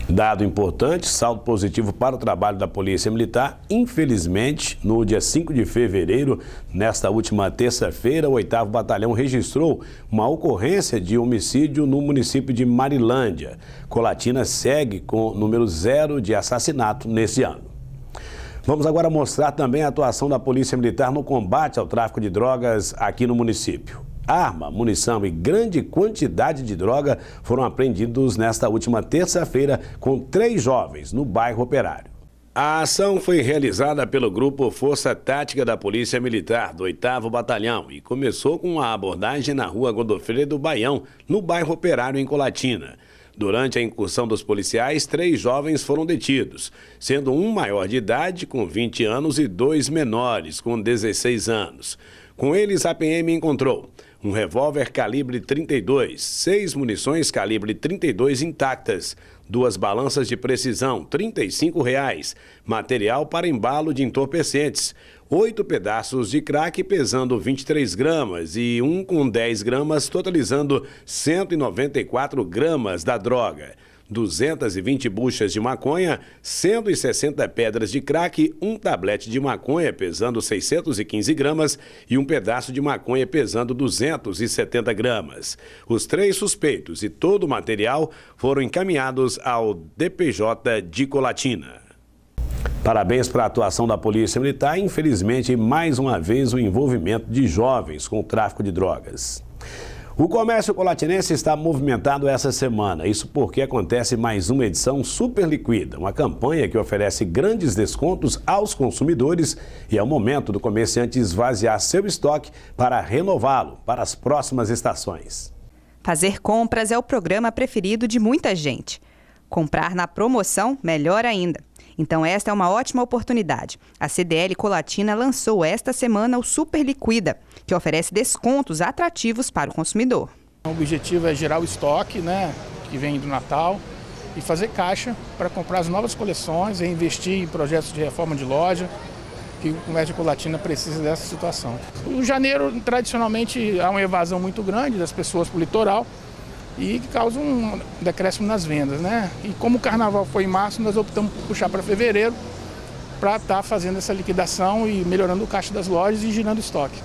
Dado importante, saldo positivo para o trabalho da Polícia Militar. Infelizmente, no dia 5 de fevereiro, nesta última terça-feira, o 8º Batalhão registrou uma ocorrência de homicídio no município de Marilândia. Colatina segue com número 0 de assassinato nesse ano. Vamos agora mostrar também a atuação da Polícia Militar no combate ao tráfico de drogas aqui no município. Arma, munição e grande quantidade de droga foram apreendidos nesta última terça-feira com 3 jovens no bairro Operário. A ação foi realizada pelo Grupo Força Tática da Polícia Militar do 8º Batalhão e começou com a abordagem na rua Godofredo do Baião, no bairro Operário, em Colatina. Durante a incursão dos policiais, 3 jovens foram detidos, sendo um maior de idade, com 20 anos, e 2 menores, com 16 anos. Com eles, a PM encontrou um revólver calibre 32, 6 munições calibre 32 intactas, 2 balanças de precisão, R$ 35, material para embalo de entorpecentes, 8 pedaços de crack pesando 23 gramas e um com 10 gramas, totalizando 194 gramas da droga. 220 buchas de maconha, 160 pedras de crack, um tablete de maconha pesando 615 gramas e um pedaço de maconha pesando 270 gramas. Os 3 suspeitos e todo o material foram encaminhados ao DPJ de Colatina. Parabéns para a atuação da Polícia Militar. Infelizmente, mais uma vez, o envolvimento de jovens com o tráfico de drogas. O comércio colatinense está movimentado essa semana. Isso porque acontece mais uma edição Super Liquida, uma campanha que oferece grandes descontos aos consumidores e é o momento do comerciante esvaziar seu estoque para renová-lo para as próximas estações. Fazer compras é o programa preferido de muita gente. Comprar na promoção, melhor ainda. Então esta é uma ótima oportunidade. A CDL Colatina lançou esta semana o Super Liquida, que oferece descontos atrativos para o consumidor. O objetivo é gerar o estoque, que vem do Natal, e fazer caixa para comprar as novas coleções e investir em projetos de reforma de loja, que o comércio Colatina precisa dessa situação. O janeiro, tradicionalmente, há uma evasão muito grande das pessoas para o litoral, e que causa um decréscimo nas vendas, E como o carnaval foi em março, nós optamos por puxar para fevereiro para estar fazendo essa liquidação e melhorando o caixa das lojas e girando estoque.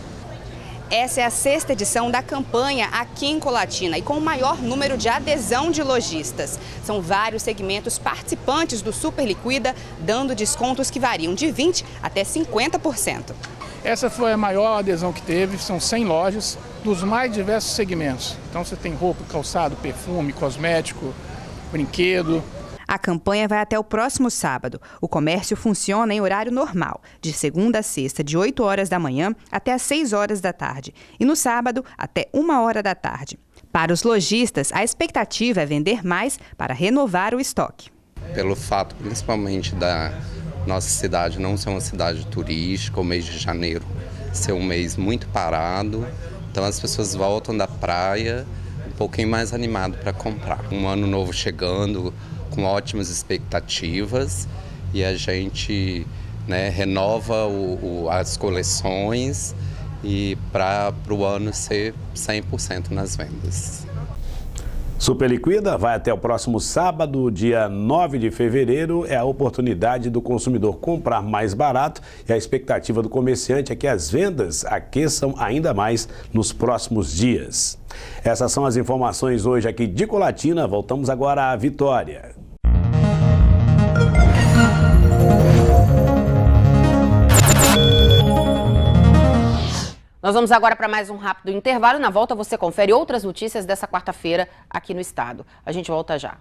Essa é a 6ª edição da campanha aqui em Colatina e com o maior número de adesão de lojistas. São vários segmentos participantes do Super Liquida, dando descontos que variam de 20% até 50%. Essa foi a maior adesão que teve, são 100 lojas dos mais diversos segmentos. Então você tem roupa, calçado, perfume, cosmético, brinquedo. A campanha vai até o próximo sábado. O comércio funciona em horário normal, de segunda a sexta, de 8 horas da manhã até às 6 horas da tarde. E no sábado, até 1 hora da tarde. Para os lojistas, a expectativa é vender mais para renovar o estoque. Pelo fato, principalmente, da nossa cidade não ser uma cidade turística, o mês de janeiro ser um mês muito parado, então as pessoas voltam da praia um pouquinho mais animado para comprar. Um ano novo chegando, com ótimas expectativas, e a gente renova as coleções e para o ano ser 100% nas vendas. Super Liquida vai até o próximo sábado, dia 9 de fevereiro. É a oportunidade do consumidor comprar mais barato e a expectativa do comerciante é que as vendas aqueçam ainda mais nos próximos dias. Essas são as informações hoje aqui de Colatina. Voltamos agora à Vitória. Nós vamos agora para mais um rápido intervalo. Na volta você confere outras notícias dessa quarta-feira aqui no estado. A gente volta já.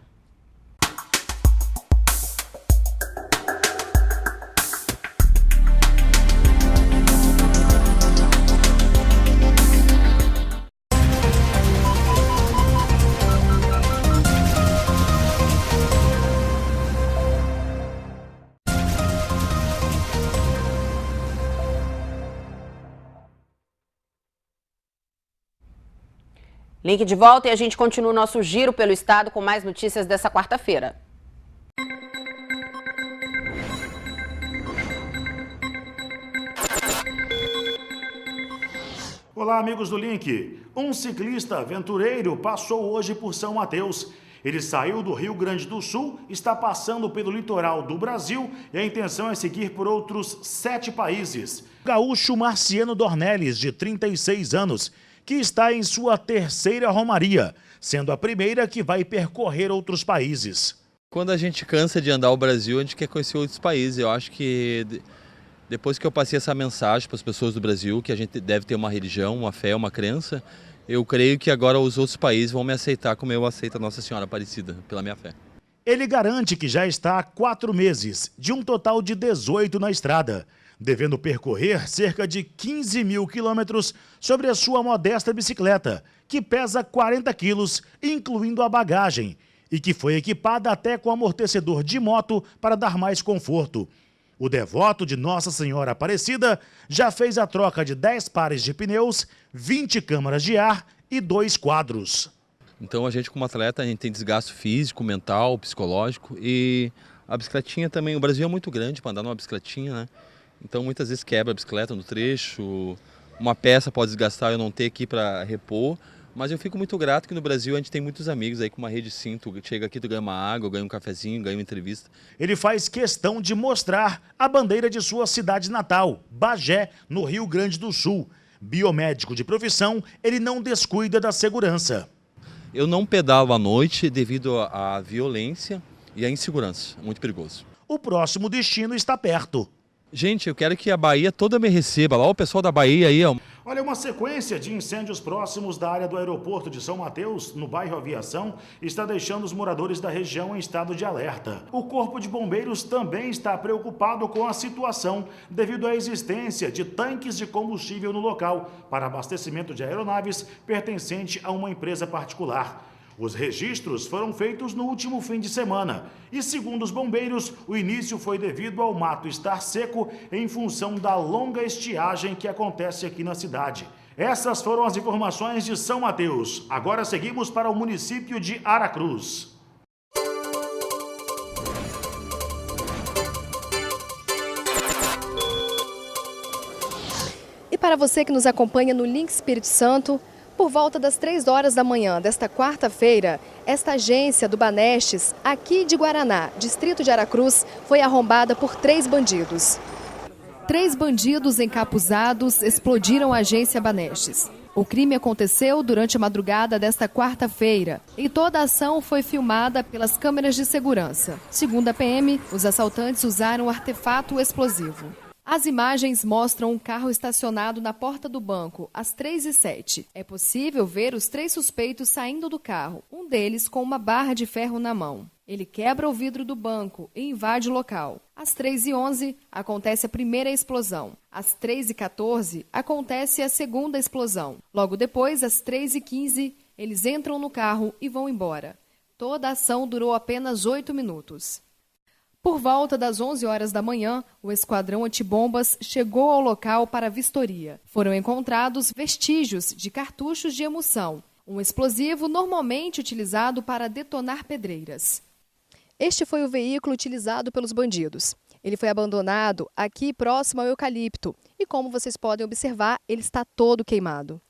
Link de volta e a gente continua o nosso giro pelo estado com mais notícias dessa quarta-feira. Olá, amigos do Link. Um ciclista aventureiro passou hoje por São Mateus. Ele saiu do Rio Grande do Sul, está passando pelo litoral do Brasil e a intenção é seguir por outros 7 países. Gaúcho Marciano Dornelles, de 36 anos, que está em sua 3ª romaria, sendo a primeira que vai percorrer outros países. Quando a gente cansa de andar o Brasil, a gente quer conhecer outros países. Eu acho que depois que eu passei essa mensagem para as pessoas do Brasil, que a gente deve ter uma religião, uma fé, uma crença, eu creio que agora os outros países vão me aceitar como eu aceito a Nossa Senhora Aparecida, pela minha fé. Ele garante que já está há 4 meses, de um total de 18 na estrada, devendo percorrer cerca de 15 mil quilômetros sobre a sua modesta bicicleta, que pesa 40 quilos, incluindo a bagagem, e que foi equipada até com amortecedor de moto para dar mais conforto. O devoto de Nossa Senhora Aparecida já fez a troca de 10 pares de pneus, 20 câmaras de ar e 2 quadros. Então a gente como atleta, a gente tem desgaste físico, mental, psicológico, e a bicicletinha também, o Brasil é muito grande para andar numa bicicletinha, Então muitas vezes quebra a bicicleta no trecho, uma peça pode desgastar e eu não ter aqui para repor, Mas eu fico muito grato que no Brasil a gente tem muitos amigos aí com uma rede sim, tu chega aqui, tu ganha uma água, ganha um cafezinho, ganha uma entrevista. Ele faz questão de mostrar a bandeira de sua cidade natal, Bagé, no Rio Grande do Sul. Biomédico de profissão, ele não descuida da segurança. Eu não pedalo à noite devido à violência e à insegurança, muito perigoso. O próximo destino está perto. Gente, eu quero que a Bahia toda me receba, lá o pessoal da Bahia aí, ó. Olha, uma sequência de incêndios próximos da área do aeroporto de São Mateus, no bairro Aviação, está deixando os moradores da região em estado de alerta. O Corpo de Bombeiros também está preocupado com a situação, devido à existência de tanques de combustível no local, para abastecimento de aeronaves pertencente a uma empresa particular. Os registros foram feitos no último fim de semana e, segundo os bombeiros, o início foi devido ao mato estar seco em função da longa estiagem que acontece aqui na cidade. Essas foram as informações de São Mateus. Agora seguimos para o município de Aracruz. E para você que nos acompanha no Link Espírito Santo, por volta das 3 horas da manhã desta quarta-feira, esta agência do Banestes, aqui de Guaraná, distrito de Aracruz, foi arrombada por 3 bandidos. 3 bandidos encapuzados explodiram a agência Banestes. O crime aconteceu durante a madrugada desta quarta-feira e toda a ação foi filmada pelas câmeras de segurança. Segundo a PM, os assaltantes usaram um artefato explosivo. As imagens mostram um carro estacionado na porta do banco às 3h07. É possível ver os 3 suspeitos saindo do carro, um deles com uma barra de ferro na mão. Ele quebra o vidro do banco e invade o local. Às 3h11 acontece a primeira explosão. Às 3h14 acontece a segunda explosão. Logo depois, às 3h15, eles entram no carro e vão embora. Toda a ação durou apenas 8 minutos. Por volta das 11 horas da manhã, o esquadrão antibombas chegou ao local para vistoria. Foram encontrados vestígios de cartuchos de emunição, um explosivo normalmente utilizado para detonar pedreiras. Este foi o veículo utilizado pelos bandidos. Ele foi abandonado aqui próximo ao eucalipto e, como vocês podem observar, ele está todo queimado.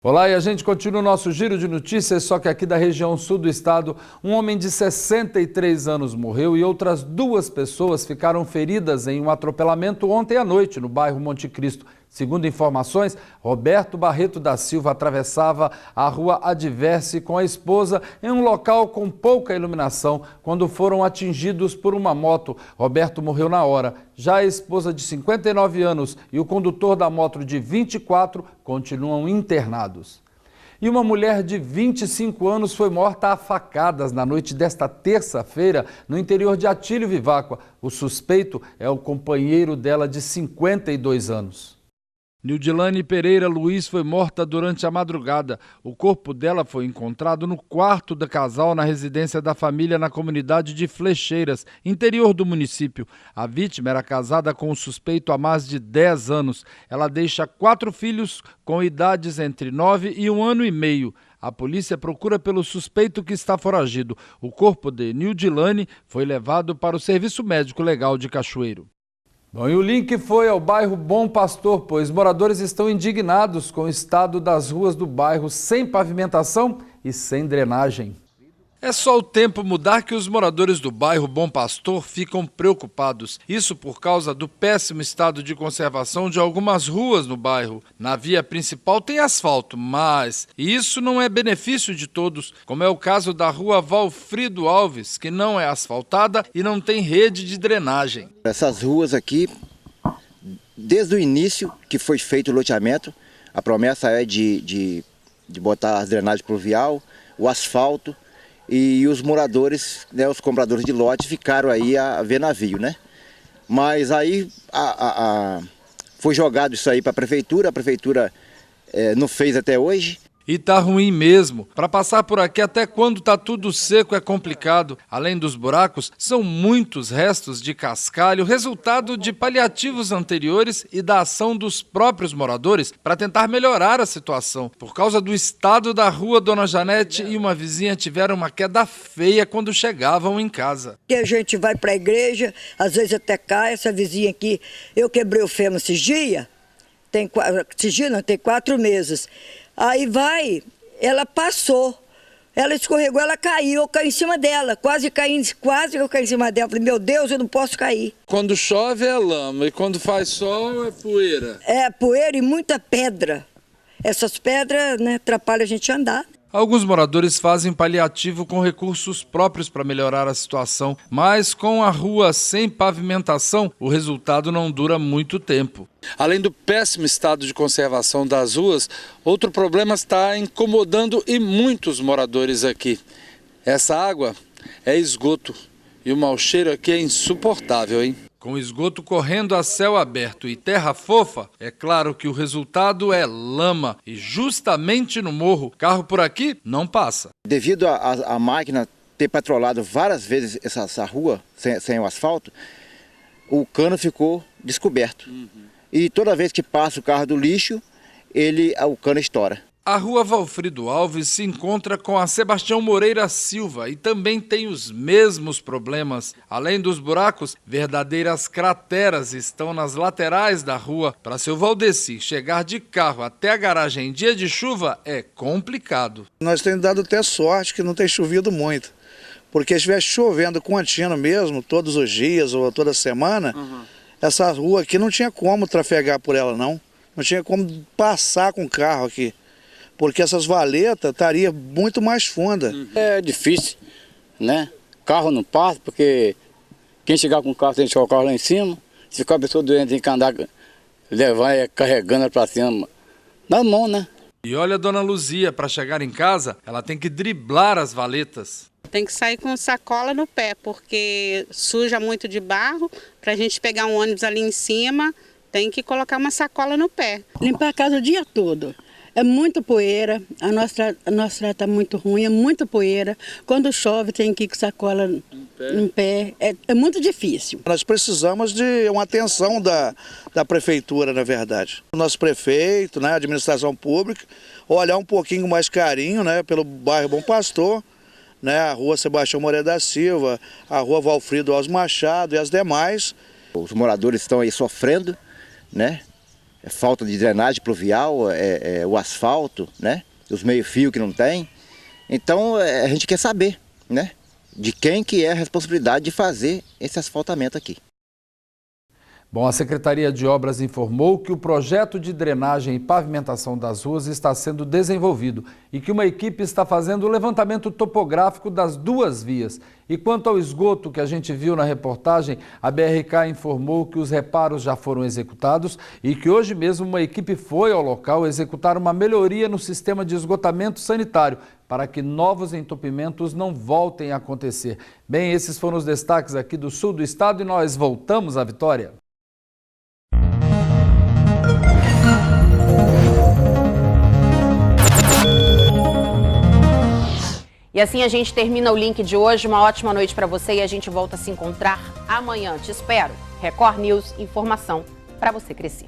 Olá, e a gente continua o nosso giro de notícias, só que aqui da região sul do estado, um homem de 63 anos morreu e outras 2 pessoas ficaram feridas em um atropelamento ontem à noite no bairro Monte Cristo. Segundo informações, Roberto Barreto da Silva atravessava a rua Adverse com a esposa em um local com pouca iluminação quando foram atingidos por uma moto. Roberto morreu na hora. Já a esposa de 59 anos e o condutor da moto de 24 continuam internados. E uma mulher de 25 anos foi morta a facadas na noite desta terça-feira no interior de Atílio Viváqua. O suspeito é o companheiro dela de 52 anos. Nildilane Pereira Luiz foi morta durante a madrugada. O corpo dela foi encontrado no quarto do casal na residência da família na comunidade de Flecheiras, interior do município. A vítima era casada com o suspeito há mais de 10 anos. Ela deixa 4 filhos com idades entre 9 e 1 ano e meio. A polícia procura pelo suspeito que está foragido. O corpo de Nildilane foi levado para o Serviço Médico Legal de Cachoeiro. Bom, e o link foi ao bairro Bom Pastor, pois moradores estão indignados com o estado das ruas do bairro sem pavimentação e sem drenagem. É só o tempo mudar que os moradores do bairro Bom Pastor ficam preocupados. Isso por causa do péssimo estado de conservação de algumas ruas no bairro. Na via principal tem asfalto, mas isso não é benefício de todos, como é o caso da rua Valfrido Alves, que não é asfaltada e não tem rede de drenagem. Essas ruas aqui, desde o início que foi feito o loteamento, a promessa é de botar as drenagens pluvial, o asfalto, e os moradores, né, os compradores de lote ficaram aí a ver navio, né? Mas aí foi jogado isso aí para a prefeitura não fez até hoje. E tá ruim mesmo. Para passar por aqui até quando tá tudo seco é complicado. Além dos buracos, são muitos restos de cascalho, resultado de paliativos anteriores e da ação dos próprios moradores para tentar melhorar a situação. Por causa do estado da rua, Dona Janete e uma vizinha tiveram uma queda feia quando chegavam em casa. A gente vai para a igreja, às vezes até cai. Essa vizinha aqui, eu quebrei o fêmur esses dias, tem 4 meses. Aí ela passou, ela escorregou, ela caiu, eu caí em cima dela, quase eu caí em cima dela. Falei, meu Deus, eu não posso cair. Quando chove é lama e quando faz sol é poeira. É, poeira e muita pedra. Essas pedras, né, atrapalham a gente andar. Alguns moradores fazem paliativo com recursos próprios para melhorar a situação, mas com a rua sem pavimentação, o resultado não dura muito tempo. Além do péssimo estado de conservação das ruas, outro problema está incomodando e muitos moradores aqui. Essa água é esgoto e o mau cheiro aqui é insuportável, hein? Com esgoto correndo a céu aberto e terra fofa, é claro que o resultado é lama. E justamente no morro, carro por aqui não passa. Devido à máquina ter patrolado várias vezes essa rua sem o asfalto, o cano ficou descoberto. E toda vez que passa o carro do lixo, o cano estoura. A rua Valfrido Alves se encontra com a Sebastião Moreira Silva e também tem os mesmos problemas. Além dos buracos, verdadeiras crateras estão nas laterais da rua. Para seu Valdeci chegar de carro até a garagem em dia de chuva é complicado. Nós temos dado até sorte que não tem chovido muito. Porque se estivesse chovendo contínuo mesmo, todos os dias ou toda semana, essa rua aqui não tinha como trafegar por ela não. Não tinha como passar com o carro aqui. Porque essas valetas estariam muito mais fundas. É difícil, né? Carro não passa, porque quem chegar com o carro tem que deixar o carro lá em cima. Se ficar a pessoa doente, tem que andar, levar carregando para cima. Na mão, né? E olha a Dona Luzia, para chegar em casa, ela tem que driblar as valetas. Tem que sair com sacola no pé, porque suja muito de barro. Para a gente pegar um ônibus ali em cima, tem que colocar uma sacola no pé. Limpar a casa o dia todo. É muito poeira, a nossa estrada está muito ruim, é muita poeira. Quando chove tem que ir com sacola em pé, é muito difícil. Nós precisamos de uma atenção da prefeitura, na verdade. O nosso prefeito, né, a administração pública, olhar um pouquinho mais carinho, né, pelo bairro Bom Pastor, né, a rua Sebastião Moreira da Silva, a rua Valfrido Alves Machado e as demais. Os moradores estão aí sofrendo, né? Falta de drenagem pluvial, o asfalto, né? Os meio-fio que não tem. Então a gente quer saber, né? De quem que é a responsabilidade de fazer esse asfaltamento aqui. Bom, a Secretaria de Obras informou que o projeto de drenagem e pavimentação das ruas está sendo desenvolvido e que uma equipe está fazendo o levantamento topográfico das duas vias. E quanto ao esgoto que a gente viu na reportagem, a BRK informou que os reparos já foram executados e que hoje mesmo uma equipe foi ao local executar uma melhoria no sistema de esgotamento sanitário para que novos entupimentos não voltem a acontecer. Bem, esses foram os destaques aqui do sul do estado e nós voltamos à Vitória. E assim a gente termina o link de hoje. Uma ótima noite para você e a gente volta a se encontrar amanhã. Te espero. Record News, informação para você crescer.